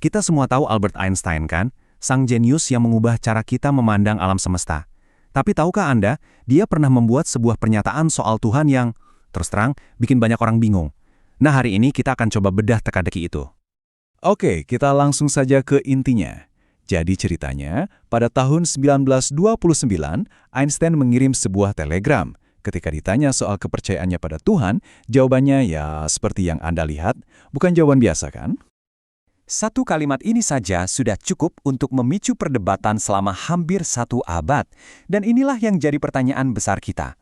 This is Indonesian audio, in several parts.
Kita semua tahu Albert Einstein kan? Sang jenius yang mengubah cara kita memandang alam semesta. Tapi tahukah Anda, dia pernah membuat sebuah pernyataan soal Tuhan yang, terus terang, bikin banyak orang bingung. Nah, hari ini kita akan coba bedah teka-teki itu. Oke, kita langsung saja ke intinya. Jadi ceritanya, pada tahun 1929, Einstein mengirim sebuah telegram. Ketika ditanya soal kepercayaannya pada Tuhan, jawabannya ya seperti yang Anda lihat, bukan jawaban biasa kan? Satu kalimat ini saja sudah cukup untuk memicu perdebatan selama hampir 1 abad. Dan inilah yang jadi pertanyaan besar kita.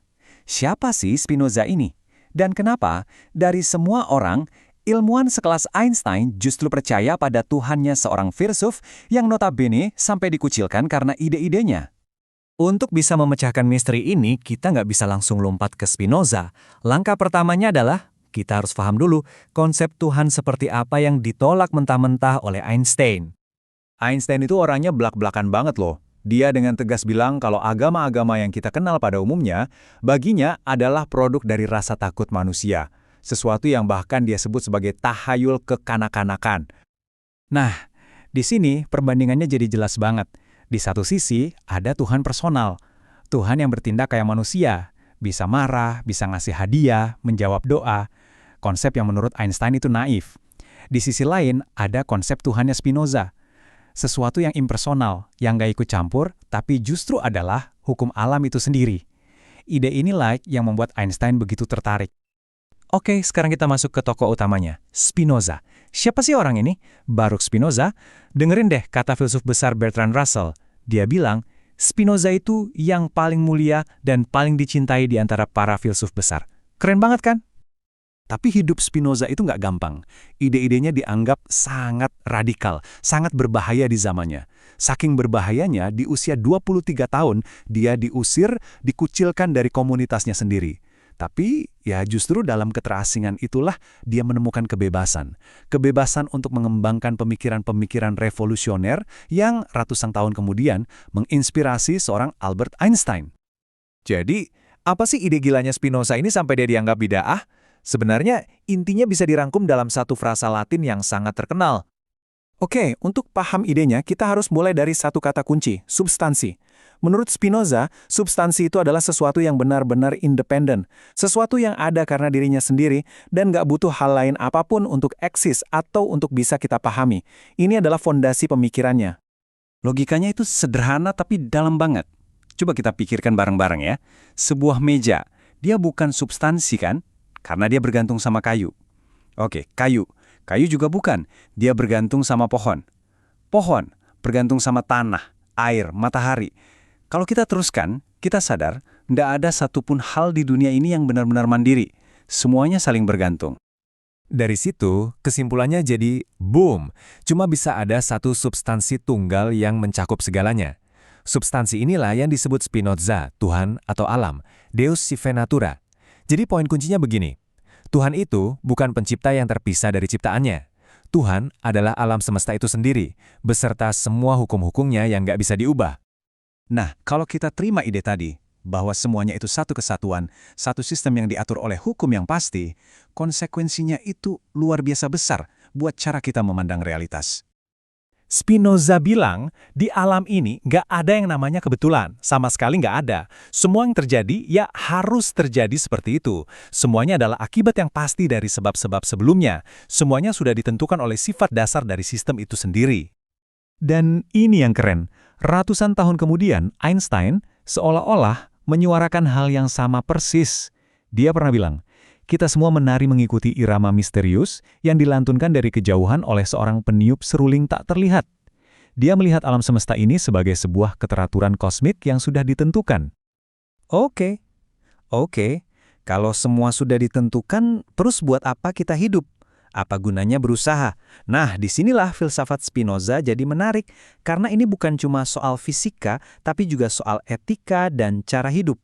Siapa sih Spinoza ini? Dan kenapa dari semua orang, ilmuwan sekelas Einstein justru percaya pada Tuhannya seorang filsuf yang notabene sampai dikucilkan karena ide-idenya? Untuk bisa memecahkan misteri ini, kita nggak bisa langsung lompat ke Spinoza. Langkah pertamanya adalah kita harus paham dulu konsep Tuhan seperti apa yang ditolak mentah-mentah oleh Einstein. Einstein itu orangnya belak-belakan banget loh. Dia dengan tegas bilang kalau agama-agama yang kita kenal pada umumnya, baginya adalah produk dari rasa takut manusia. Sesuatu yang bahkan dia sebut sebagai tahayul kekanak-kanakan. Nah, di sini perbandingannya jadi jelas banget. Di satu sisi, ada Tuhan personal. Tuhan yang bertindak kayak manusia. Bisa marah, bisa ngasih hadiah, menjawab doa. Konsep yang menurut Einstein itu naif. Di sisi lain, ada konsep Tuhannya Spinoza. Sesuatu yang impersonal, yang gak ikut campur, tapi justru adalah hukum alam itu sendiri. Ide inilah yang membuat Einstein begitu tertarik. Oke, sekarang kita masuk ke tokoh utamanya, Spinoza. Siapa sih orang ini? Baruch Spinoza. Dengerin deh kata filsuf besar Bertrand Russell. Dia bilang, Spinoza itu yang paling mulia dan paling dicintai di antara para filsuf besar. Keren banget kan? Tapi hidup Spinoza itu nggak gampang. Ide-idenya dianggap sangat radikal, sangat berbahaya di zamannya. Saking berbahayanya, di usia 23 tahun, dia diusir, dikucilkan dari komunitasnya sendiri. Tapi, ya justru dalam keterasingan itulah dia menemukan kebebasan. Kebebasan untuk mengembangkan pemikiran-pemikiran revolusioner yang ratusan tahun kemudian menginspirasi seorang Albert Einstein. Jadi, apa sih ide gilanya Spinoza ini sampai dia dianggap bid'ah? Sebenarnya, intinya bisa dirangkum dalam satu frasa Latin yang sangat terkenal. Oke, untuk paham idenya, kita harus mulai dari satu kata kunci, substansi. Menurut Spinoza, substansi itu adalah sesuatu yang benar-benar independen, sesuatu yang ada karena dirinya sendiri dan nggak butuh hal lain apapun untuk eksis atau untuk bisa kita pahami. Ini adalah fondasi pemikirannya. Logikanya itu sederhana tapi dalam banget. Coba kita pikirkan bareng-bareng ya. Sebuah meja, dia bukan substansi kan? Karena dia bergantung sama kayu. Oke, kayu. Kayu juga bukan, dia bergantung sama pohon. Pohon bergantung sama tanah, air, matahari. Kalau kita teruskan, kita sadar, tidak ada satupun hal di dunia ini yang benar-benar mandiri. Semuanya saling bergantung. Dari situ, kesimpulannya jadi, boom, cuma bisa ada satu substansi tunggal yang mencakup segalanya. Substansi inilah yang disebut Spinoza, Tuhan atau alam, Deus sive natura. Jadi poin kuncinya begini, Tuhan itu bukan pencipta yang terpisah dari ciptaannya. Tuhan adalah alam semesta itu sendiri, beserta semua hukum-hukumnya yang nggak bisa diubah. Nah, kalau kita terima ide tadi, bahwa semuanya itu satu kesatuan, satu sistem yang diatur oleh hukum yang pasti, konsekuensinya itu luar biasa besar buat cara kita memandang realitas. Spinoza bilang, di alam ini nggak ada yang namanya kebetulan, sama sekali nggak ada. Semua yang terjadi, ya harus terjadi seperti itu. Semuanya adalah akibat yang pasti dari sebab-sebab sebelumnya. Semuanya sudah ditentukan oleh sifat dasar dari sistem itu sendiri. Dan ini yang keren, ratusan tahun kemudian Einstein seolah-olah menyuarakan hal yang sama persis. Dia pernah bilang, kita semua menari mengikuti irama misterius yang dilantunkan dari kejauhan oleh seorang peniup seruling tak terlihat. Dia melihat alam semesta ini sebagai sebuah keteraturan kosmik yang sudah ditentukan. Oke. Kalau semua sudah ditentukan, terus buat apa kita hidup? Apa gunanya berusaha? Nah, disinilah filsafat Spinoza jadi menarik, karena ini bukan cuma soal fisika, tapi juga soal etika dan cara hidup.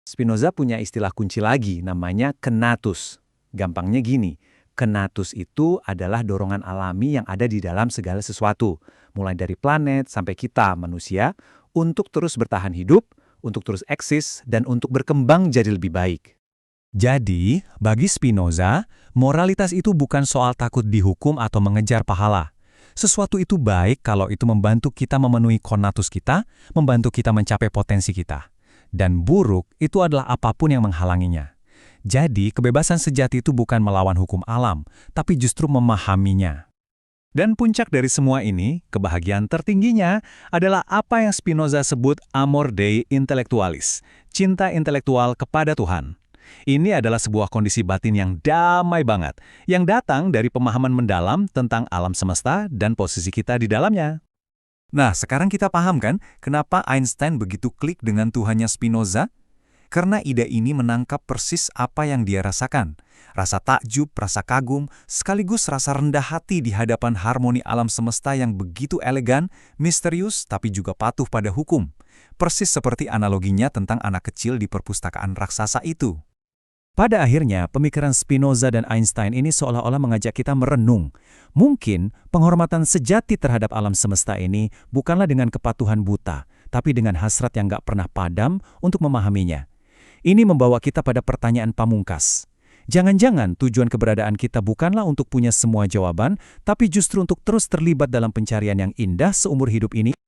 Spinoza punya istilah kunci lagi, namanya kenatus. Gampangnya gini, kenatus itu adalah dorongan alami yang ada di dalam segala sesuatu, mulai dari planet sampai kita, manusia, untuk terus bertahan hidup, untuk terus eksis, dan untuk berkembang jadi lebih baik. Jadi, bagi Spinoza, moralitas itu bukan soal takut dihukum atau mengejar pahala. Sesuatu itu baik kalau itu membantu kita memenuhi konatus kita, membantu kita mencapai potensi kita. Dan buruk itu adalah apapun yang menghalanginya. Jadi, kebebasan sejati itu bukan melawan hukum alam, tapi justru memahaminya. Dan puncak dari semua ini, kebahagiaan tertingginya adalah apa yang Spinoza sebut amor Dei intellectualis, cinta intelektual kepada Tuhan. Ini adalah sebuah kondisi batin yang damai banget, yang datang dari pemahaman mendalam tentang alam semesta dan posisi kita di dalamnya. Nah, sekarang kita paham kan kenapa Einstein begitu klik dengan Tuhannya Spinoza? Karena ide ini menangkap persis apa yang dia rasakan. Rasa takjub, rasa kagum, sekaligus rasa rendah hati di hadapan harmoni alam semesta yang begitu elegan, misterius, tapi juga patuh pada hukum. Persis seperti analoginya tentang anak kecil di perpustakaan raksasa itu. Pada akhirnya, pemikiran Spinoza dan Einstein ini seolah-olah mengajak kita merenung. Mungkin penghormatan sejati terhadap alam semesta ini bukanlah dengan kepatuhan buta, tapi dengan hasrat yang gak pernah padam untuk memahaminya. Ini membawa kita pada pertanyaan pamungkas. Jangan-jangan tujuan keberadaan kita bukanlah untuk punya semua jawaban, tapi justru untuk terus terlibat dalam pencarian yang indah seumur hidup ini?